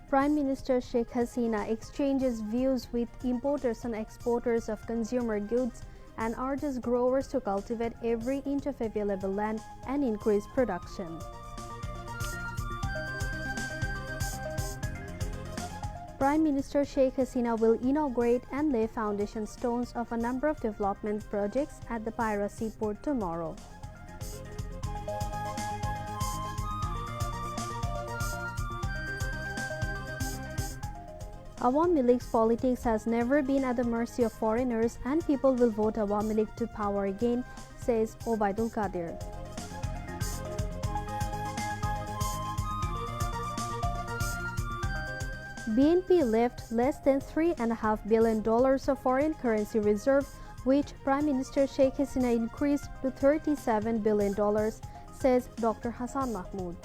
Prime Minister Sheikh Hasina exchanges views with importers and exporters of consumer goods and urges growers to cultivate every inch of available land and increase production. Prime Minister Sheikh Hasina will inaugurate and lay foundation stones of a number of development projects at the Paira seaport tomorrow. Awami League's politics has never been at the mercy of foreigners and people will vote Awami League to power again, says Obaidul Qadir. BNP left less than $3.5 billion of foreign currency reserve, which Prime Minister Sheikh Hasina increased to $37 billion, says Dr. Hassan Mahmood.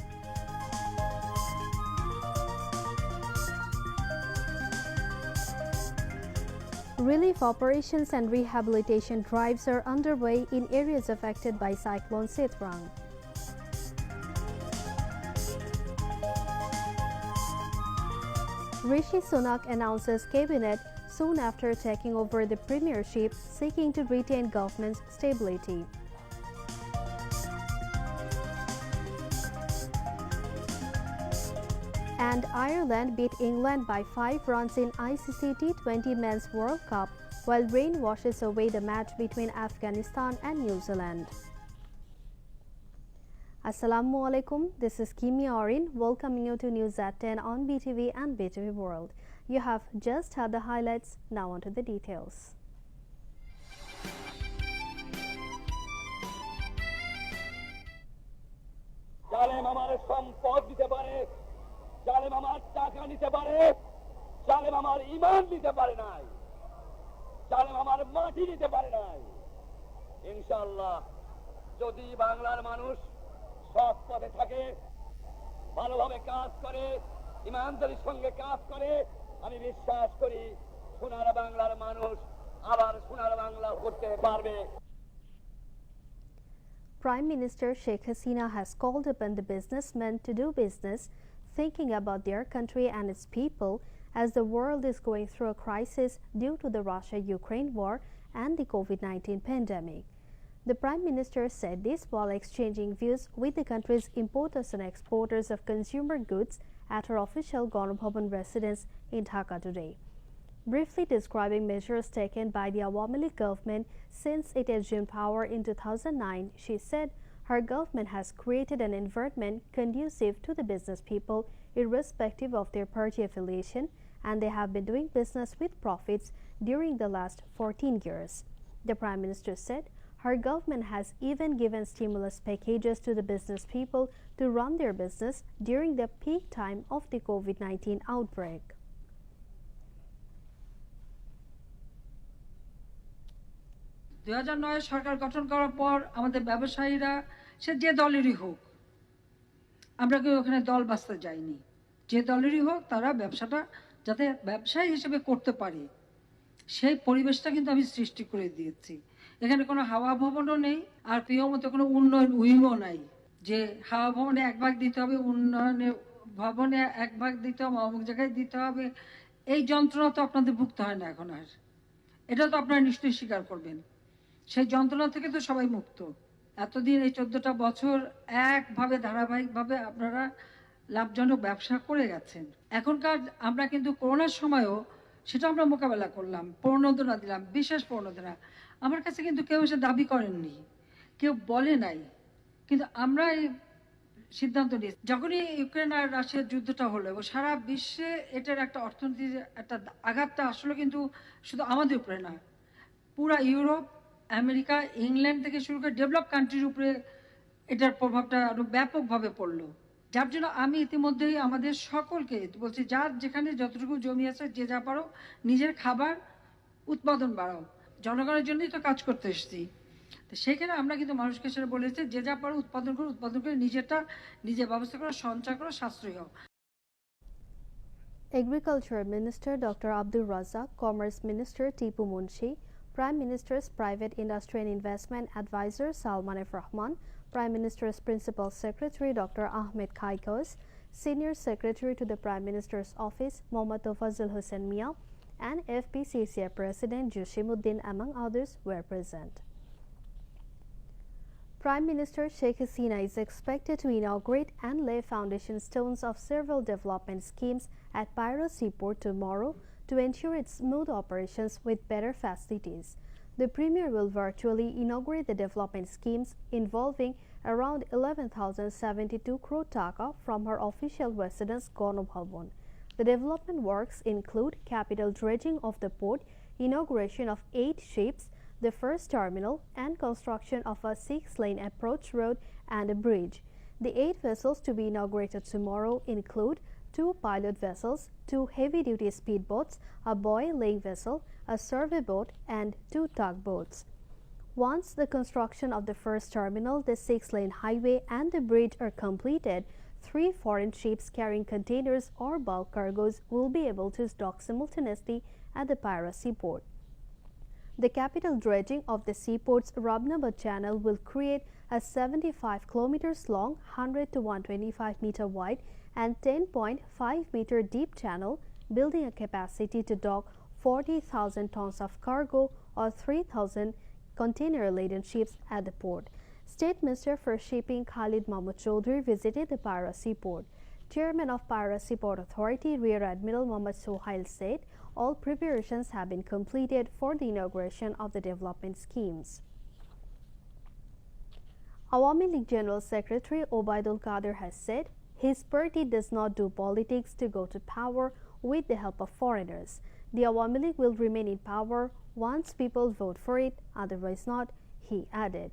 Relief operations and rehabilitation drives are underway in areas affected by Cyclone Sithrang. Rishi Sunak announces cabinet soon after taking over the premiership, seeking to retain government's stability. And Ireland beat England by 5 runs in ICC T20 Men's World Cup, while rain washes away the match between Afghanistan and New Zealand. Assalamu alaikum, this is Kimi Orin, welcoming you to News at 10 on BTV and BTV World. You have just heard the highlights, now on to the details. জালেম আমার টাকা নিতে পারে, জালেম আমার ঈমান নিতে পারে নাই, জালেম আমার মাটি নিতে পারে নাই। ইনশাআল্লাহ যদি বাংলার মানুষ সৎ পথে থাকে, ভালোভাবে কাজ করে, ঈমানদারির সঙ্গে কাজ করে, আমি বিশ্বাস করি সোনার বাংলার মানুষ আবার সোনার বাংলা করতে পারবে। Prime Minister Sheikh Hasina has called upon the businessmen to do business, thinking about their country and its people as the world is going through a crisis due to the Russia-Ukraine war and the COVID-19 pandemic. The Prime Minister said this while exchanging views with the country's importers and exporters of consumer goods at her official Ganabhavan residence in Dhaka today. Briefly describing measures taken by the Awami League government since it assumed power in 2009, she said her government has created an environment conducive to the business people irrespective of their party affiliation, and they have been doing business with profits during the last 14 years. The Prime Minister said her government has even given stimulus packages to the business people to run their business during the peak time of the COVID-19 outbreak. সরকার গঠন করার পর আমাদের ব্যবসায়ীরা সে যে দলেরই হোক, আমরা কেউ ওখানে দল বাঁচতে যাইনি, যে দলেরই হোক তারা ব্যবসাটা যাতে ব্যবসায়ী হিসেবে করতে পারে সেই পরিবেশটা কিন্তু আমি সৃষ্টি করে দিয়েছি। এখানে কোনো হাওয়া ভবনও নেই, আর প্রিয় মতো কোনো উন্নয়ন উইংও নাই যে হাওয়া ভবনে 1 ভাগ দিতে হবে, উন্নয়নে ভবনে 1 ভাগ দিতে হবে, অমুক জায়গায় দিতে হবে। এই যন্ত্রণা তো আপনাদের ভুগতে হয় না এখন আর, এটা তো আপনারা নিশ্চয়ই স্বীকার করবেন। সেই যন্ত্রণা থেকে তো সবাই মুক্ত। এতদিন এই 14টা বছর একভাবে ধারাবাহিকভাবে আপনারা লাভজনক ব্যবসা করে গেছেন। এখনকার আমরা কিন্তু করোনার সময়ও সেটা আমরা মোকাবেলা করলাম, প্রণোদনা দিলাম, বিশেষ প্রণোদনা। আমার কাছে কিন্তু কেউ এসে দাবি করেননি, কেউ বলে নাই, কিন্তু আমরা এই সিদ্ধান্ত নিয়েছি। যখনই ইউক্রেন আর রাশিয়ার যুদ্ধটা হলো এবং সারা বিশ্বে এটার একটা অর্থনীতির একটা আঘাতটা আসলে কিন্তু শুধু আমাদের উপরে না, পুরা ইউরোপ, আমেরিকা, ইংল্যান্ড থেকে শুরু করে ডেভেলপ কান্ট্রির উপরে এটার প্রভাবটা আরো ব্যাপকভাবে পড়লো। যার জন্য আমি ইতিমধ্যেই আমাদের সকলকে বলছি, যার যেখানে যতটুকু জমি আছে যে যা পারো নিজের খাবার উৎপাদন বাড়াও, জনগণের জন্যই তো কাজ করতে এসেছি। তো সেখানে আমরা কিন্তু মানুষকে সেটা বলেছি, যে যা পারো উৎপাদন করে নিজেরটা নিজে ব্যবস্থা করো, সঞ্চয় করো, সাশ্রয়ী হও। Agriculture Minister Dr. Abdul Razak, Commerce Minister Tipu Munshi, Prime Minister's Private Industry and Investment Advisor Salman F. Rahman, Prime Minister's Principal Secretary Dr. Ahmed Kaikos, Senior Secretary to the Prime Minister's Office, Mohammad Tofazul Hussain Mia, and FPCCI President Joshimuddin, among others, were present. Prime Minister Sheikh Hasina is expected to inaugurate and lay foundation stones of several development schemes at Piraeus Seaport tomorrow to ensure its smooth operations with better facilities. The Premier will virtually inaugurate the development schemes involving around 11,072 crore taka from her official residence Gonobhavon. The development works include capital dredging of the port, inauguration of 8 ships, the first terminal, and construction of a 6-lane approach road and a bridge. The 8 vessels to be inaugurated tomorrow include 2 pilot vessels, 2 heavy-duty speedboats, a buoy-laying vessel, a survey boat, and 2 tugboats. Once the construction of the first terminal, the 6-lane highway, and the bridge are completed, 3 foreign ships carrying containers or bulk cargoes will be able to dock simultaneously at the Piraeus Seaport. The capital dredging of the seaport's Rabnaba Channel will create a 75 kilometers long, 100 to 125 meter wide, and 10.5 meter deep channel, building a capacity to dock 40,000 tons of cargo or 3,000 container-laden ships at the port. State Minister for Shipping Khalid Mahmood Chaudhry visited the Piraeus Seaport. Chairman of Piraeus Seaport Authority, Rear Admiral Mohammad Sohail said all preparations have been completed for the inauguration of the development schemes. Awami League General Secretary Obaidul Qadir has said his party does not do politics to go to power with the help of foreigners. The Awami League will remain in power once people vote for it, otherwise not, he added.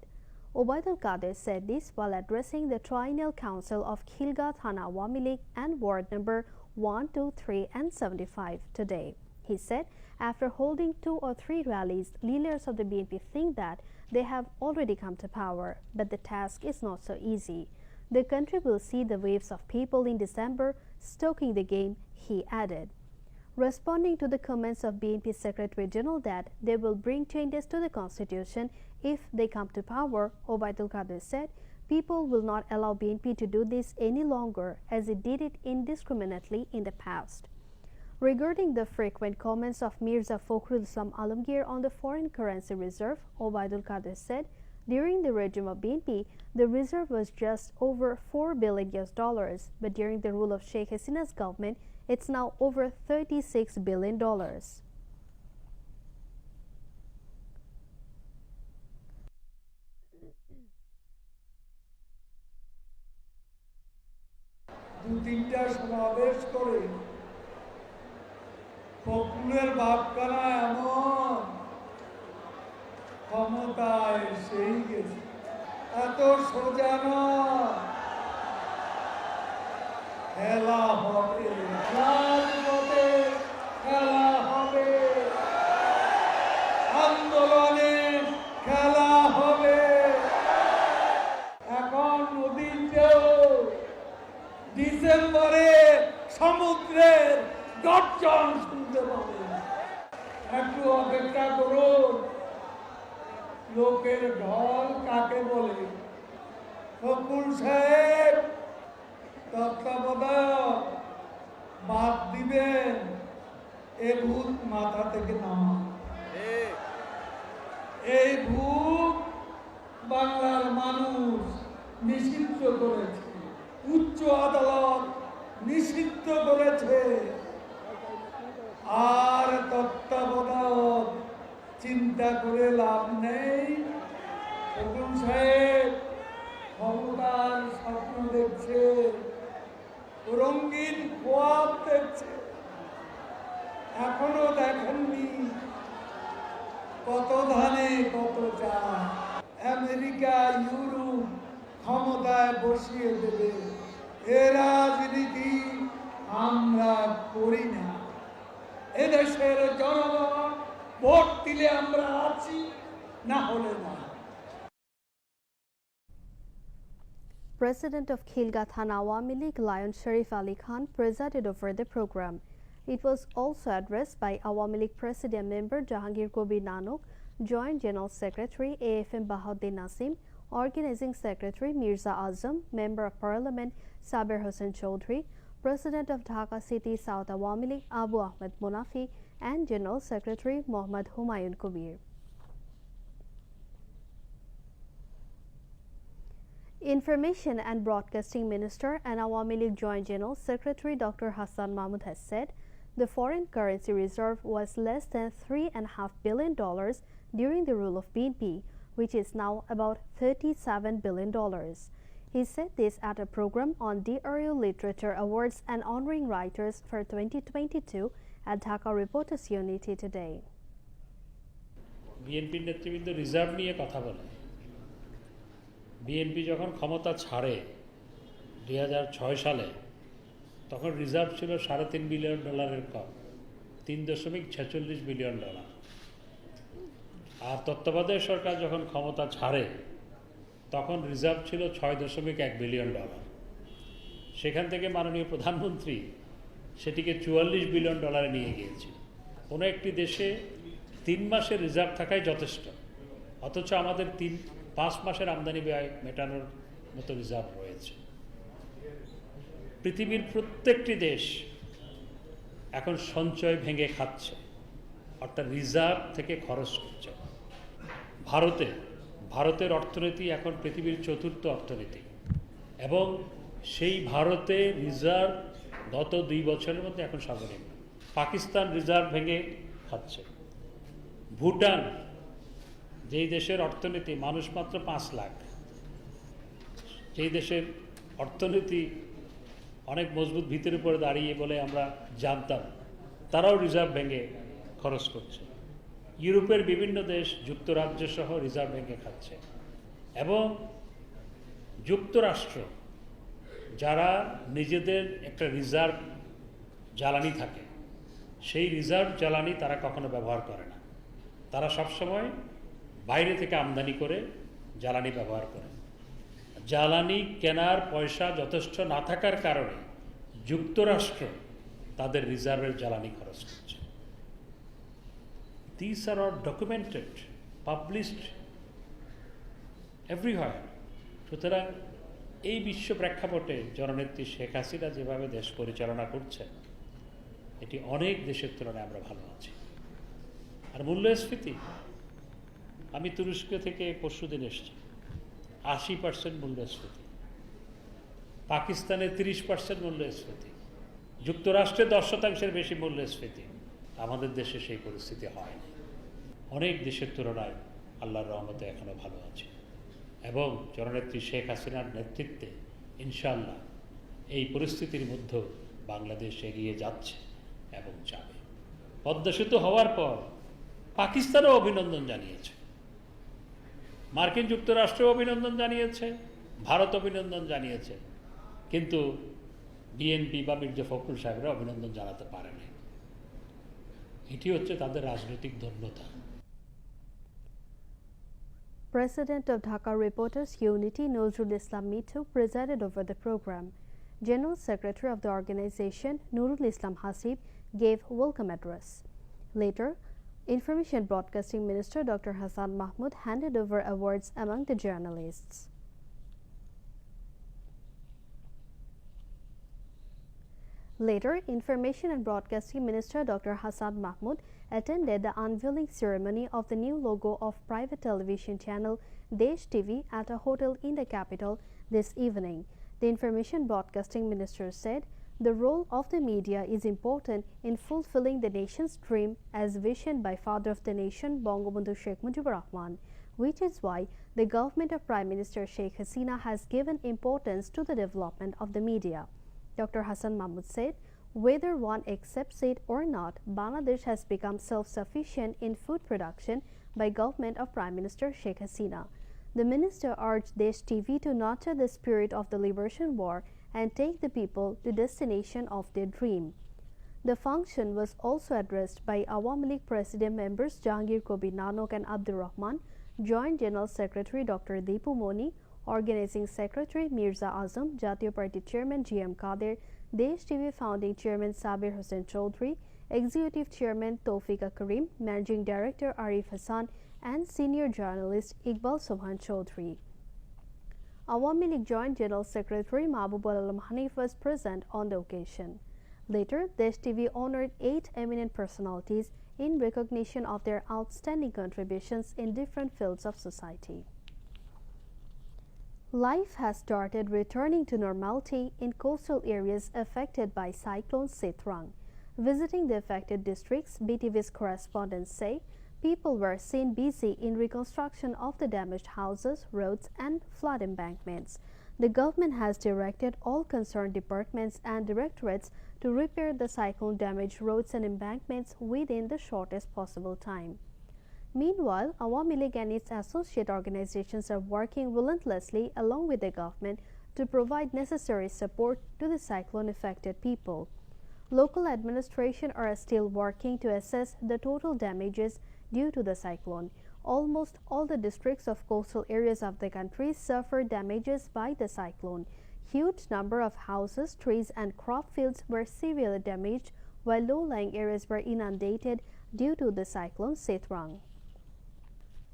Obaidul Qadir said this while addressing the Triennial Council of Khilga Thana Awami League and Ward number 1, 2, 3 and 75 today. He said after holding 2 or 3 rallies, leaders of the BNP think that they have already come to power, but the task is not so easy. The country will see the waves of people in December stoking the game, he added. Responding to the comments of BNP Secretary General that they will bring changes to the constitution if they come to power, Obaidul Qadir said people will not allow BNP to do this any longer as it did it indiscriminately in the past. Regarding the frequent comments of Mirza Fakhrul Islam Alamgir on the foreign currency reserve, Obaidul Qadir said during the regime of BNP, the reserve was just over $4 billion US, but during the rule of Sheikh Hasina's government, it's now over $36 billion. দু-তিনটা সমাবেশ করে ফখরুলের বাপকানা এমন ক্ষমতায় সেই গেছে, এত সোজা নয়, খেলা হবে, রাজপথে খেলা হবে, আন্দোলনে খেলা হবে। এখন নদীতেও ডিসেম্বরে সমুদ্রের গর্জন শুনতে পাবেন। একটু অপেক্ষা করুন, লোকের ঢল কাকে বলে। ফখরুল সাহেব তত্ত্বাবধায়ক বাদ দিবেন, এ ভূত মাথা থেকে নামান। এই ভূত বাংলার মানুষ নিষিদ্ধ করেছে, উচ্চ আদালত নিষিদ্ধ করেছে। আর তত্ত্বাবধায়ক চিন্তা করে লাভ নেই। ফখরুল সাহেব ক্ষমতার স্বপ্ন দেখছে, রঙিন খোয়াব দেখছে, এখনো দেখেননি কত ধানে কত চাল। আমেরিকা ইউরোপ ক্ষমতায় বসিয়ে দেবে, এ রাজনীতি আমরা করি না। এদেশের জনগণ ভোট দিলে আমরা আছি, না হলে না। President of Khilga Thana Awami League Lion Sharif Ali Khan presided over the program. It was also addressed by Awami League President member Jahangir Kobir Nanok, Joint General Secretary AFM Bahauddin Nasim, Organizing Secretary Mirza Azam, Member of Parliament Sabir Hossain Chaudhry, President of Dhaka City South Awami League Abu Ahmed Munafi, and General Secretary Mohammad Humayun Kabir. Information and Broadcasting Minister and Awami League Joint General Secretary Dr. Hassan Mahmud has said the foreign currency reserve was less than $3.5 billion during the rule of BNP, which is now about $37 billion. He said this at a program on DRU Literature Awards and honoring writers for 2022 at Dhaka Reporters Unity today. BNP নেতৃবৃন্দ reserve নিয়ে কথা বলে। BNP যখন ক্ষমতা ছাড়ে 2006 সালে, তখন reserve ছিল $3.5 বিলিয়ন কম, $3.46 বিলিয়ন। আর তত্ত্বাবধায়ক সরকার যখন ক্ষমতা ছাড়ে, তখন রিজার্ভ ছিল $6.1 বিলিয়ন। সেখান থেকে মাননীয় প্রধানমন্ত্রী সেটিকে $44 বিলিয়ন নিয়ে গিয়েছে। কোনো একটি দেশে 3 মাসের রিজার্ভ থাকাই যথেষ্ট, অথচ আমাদের 5 মাসের আমদানি ব্যয় মেটানোর মতো রিজার্ভ রয়েছে। পৃথিবীর প্রত্যেকটি দেশ এখন সঞ্চয় ভেঙে খাচ্ছে, অর্থাৎ রিজার্ভ থেকে খরচ করছে। ভারতের অর্থনীতি এখন পৃথিবীর 4র্থ অর্থনীতি, এবং সেই ভারতে রিজার্ভ গত 2 বছরের মধ্যে এখন সর্বনিম্ন। পাকিস্তান রিজার্ভ ভেঙে খাচ্ছে। ভুটান, যেই দেশের অর্থনীতি মানুষ মাত্র 5 লাখ, যেই দেশের অর্থনীতি অনেক মজবুত ভিতের উপরে দাঁড়িয়ে বলে আমরা জানতাম, তারাও রিজার্ভ ভেঙে খরচ করছে। ইউরোপের বিভিন্ন দেশ, যুক্তরাজ্য সহ রিজার্ভ ভেঙে খাচ্ছে। এবং যুক্তরাষ্ট্র, যারা নিজেদের একটা রিজার্ভ জ্বালানি থাকে, সেই রিজার্ভ জ্বালানি তারা কখনো ব্যবহার করে না। তারা সবসময় বাইরে থেকে আমদানি করে জ্বালানি ব্যবহার করে। জ্বালানি কেনার পয়সা যথেষ্ট না থাকার কারণে যুক্তরাষ্ট্র তাদের রিজার্ভের জ্বালানি খরচ করছে। These are all documented, published everywhere. সুতরাং এই বিশ্ব প্রেক্ষাপটে জননেত্রী শেখ হাসিনা যেভাবে দেশ পরিচালনা করছে, এটি অনেক দেশের তুলনায় আমরা ভালো আছি। আর মূল্যস্ফীতি, আমি তুরস্ক থেকে পরশুদিন এসেছি, 80% মূল্যস্ফীতি। পাকিস্তানে 30% মূল্যস্ফীতি। যুক্তরাষ্ট্রে 10% বেশি মূল্যস্ফীতি। আমাদের দেশে সেই পরিস্থিতি হয়নি। অনেক দেশের তুলনায় আল্লাহর রহমতে এখনো ভালো আছে, এবং জননেত্রী শেখ হাসিনার নেতৃত্বে ইনশাআল্লাহ এই পরিস্থিতির মধ্যেও বাংলাদেশ এগিয়ে যাচ্ছে এবং যাবে। পদ্মা সেতু হওয়ার পর পাকিস্তানও অভিনন্দন জানিয়েছে, মার্কিন যুক্তরাষ্ট্র অভিনন্দন জানিয়েছে, ভারত অভিনন্দন জানিয়েছে, কিন্তু বিএনপি বা মির্জা ফখরুল সাহেবরা অভিনন্দন জানাতে পারেনি। এটি হচ্ছে তাদের রাজনৈতিক ধন্যতা। President of Dhaka Reporters Unity Nozrul Islam Mitu presided over the program. General Secretary of the organization Nurul Islam Hasib gave welcome address. Later, Information Broadcasting Minister Dr. Hassan Mahmud handed over awards among the journalists. Later, Information and Broadcasting Minister Dr. Hassan Mahmud attended the unveiling ceremony of the new logo of private television channel Desh TV at a hotel in the capital this evening. The Information Broadcasting Minister said the role of the media is important in fulfilling the nation's dream as visioned by Father of the Nation Bangabandhu Sheikh Mujibur Rahman, which is why the government of Prime Minister Sheikh Hasina has given importance to the development of the media. Dr. Hassan Mahmud said, whether one accepts it or not, Bangladesh has become self-sufficient in food production by government of Prime Minister Sheikh Hasina. The minister urged Desh TV to nurture the spirit of the liberation war and take the people to destination of their dream. The function was also addressed by Awami League President members Jahangir Kobir Nanok and Abdur Rahman, Joint General Secretary Dr. Deepu Moni, Organizing Secretary Mirza Azam, Jatiya Party Chairman G.M. Kader, Desh TV Founding Chairman Sabir Hossain Chaudhry, Executive Chairman Tawfiqa Karim, Managing Director Arif Hassan, and Senior Journalist Iqbal Subhan Chaudhry. Awami League Joint General Secretary Mahbubul Alam Hanif was present on the occasion. Later, BTV honored 8 eminent personalities in recognition of their outstanding contributions in different fields of society. Life has started returning to normality in coastal areas affected by Cyclone Sitrang. Visiting the affected districts, BTV's correspondents say people were seen busy in reconstruction of the damaged houses, roads and flood embankments. The government has directed all concerned departments and directorates to repair the cyclone-damaged roads and embankments within the shortest possible time. Meanwhile, Awami League and its associate organizations are working relentlessly along with the government to provide necessary support to the cyclone-affected people. Local administration are still working to assess the total damages due to the cyclone. Almost all the districts of coastal areas of the country suffered damages by the cyclone. Huge number of houses, trees and crop fields were severely damaged, while low-lying areas were inundated due to the cyclone Sitrang.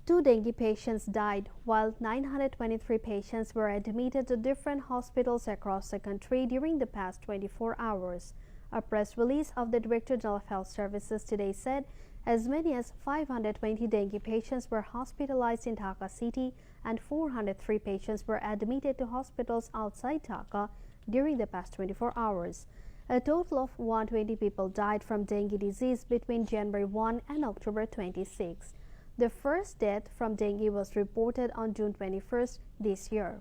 2 dengue patients died, while 923 patients were admitted to different hospitals across the country during the past 24 hours. A press release of the Director General of Health Services today said as many as 520 dengue patients were hospitalized in Dhaka city and 403 patients were admitted to hospitals outside Dhaka during the past 24 hours. A total of 120 people died from dengue disease between January 1 and October 26. The first death from dengue was reported on June 21st this year.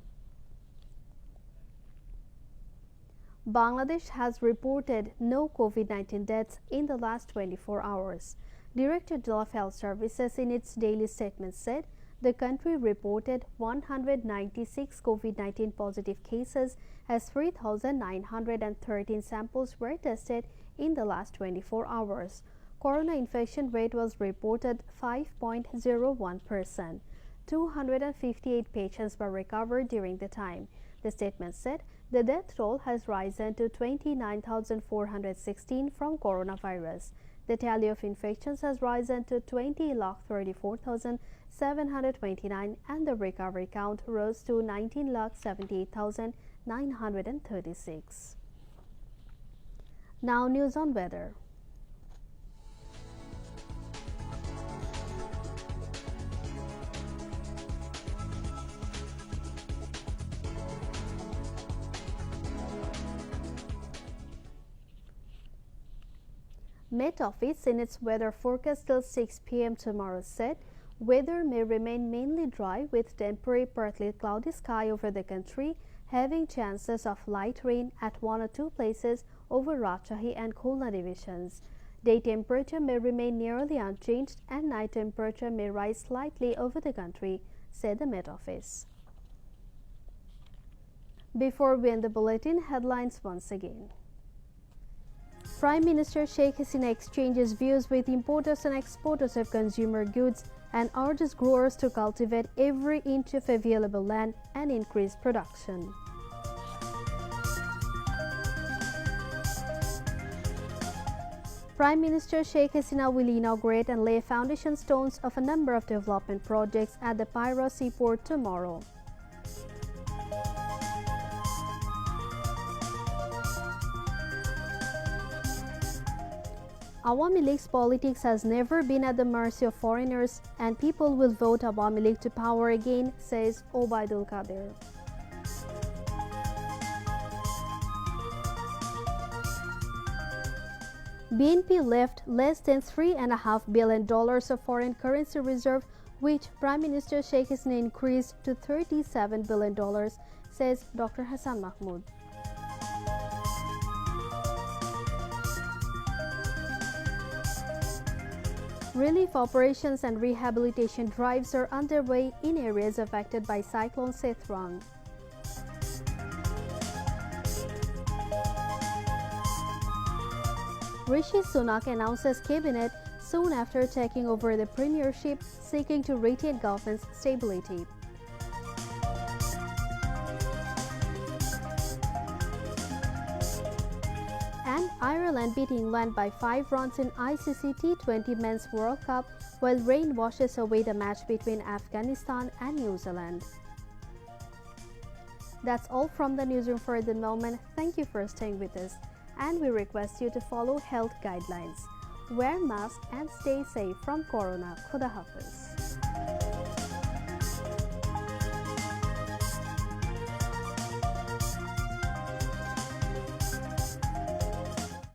Bangladesh has reported no COVID-19 deaths in the last 24 hours. Director General of Health Services in its daily statement said the country reported 196 COVID-19 positive cases as 3,913 samples were tested in the last 24 hours. Corona infection rate was reported 5.01%. 258 patients were recovered during the time. The statement said the death toll has risen to 29,416 from coronavirus. The tally of infections has risen to 20,34,729 and the recovery count rose to 19,78,936. Now news on weather. Met Office in its weather forecast till 6 p.m. tomorrow said weather may remain mainly dry with temporary partly cloudy sky over the country, having chances of light rain at 1 or 2 places over Rajshahi and Khulna divisions. Day temperature may remain nearly unchanged and night temperature may rise slightly over the country, said the Met Office. Before we end the bulletin, headlines once again. Prime Minister Sheikh Hasina exchanges views with importers and exporters of consumer goods and urges growers to cultivate every inch of available land and increase production. Prime Minister Sheikh Hasina will inaugurate and lay foundation stones of a number of development projects at the Pyra seaport tomorrow. Awami League's politics has never been at the mercy of foreigners and people will vote Awami League to power again, says Obaidul Qadir. BNP left less than $3.5 billion of foreign currency reserve, which Prime Minister Sheikh Hasina increased to $37 billion, says Dr. Hassan Mahmood. Relief operations and rehabilitation drives are underway in areas affected by Cyclone Sitrang. Rishi Sunak announces cabinet soon after taking over the premiership, seeking to retain government's stability. And Ireland beat England by 5 runs in ICC T20 Men's World Cup, while rain washes away the match between Afghanistan and New Zealand. That's all from the newsroom for the moment. Thank you for staying with us, and we request you to follow health guidelines. Wear mask and stay safe from Corona. Khuda Hafiz.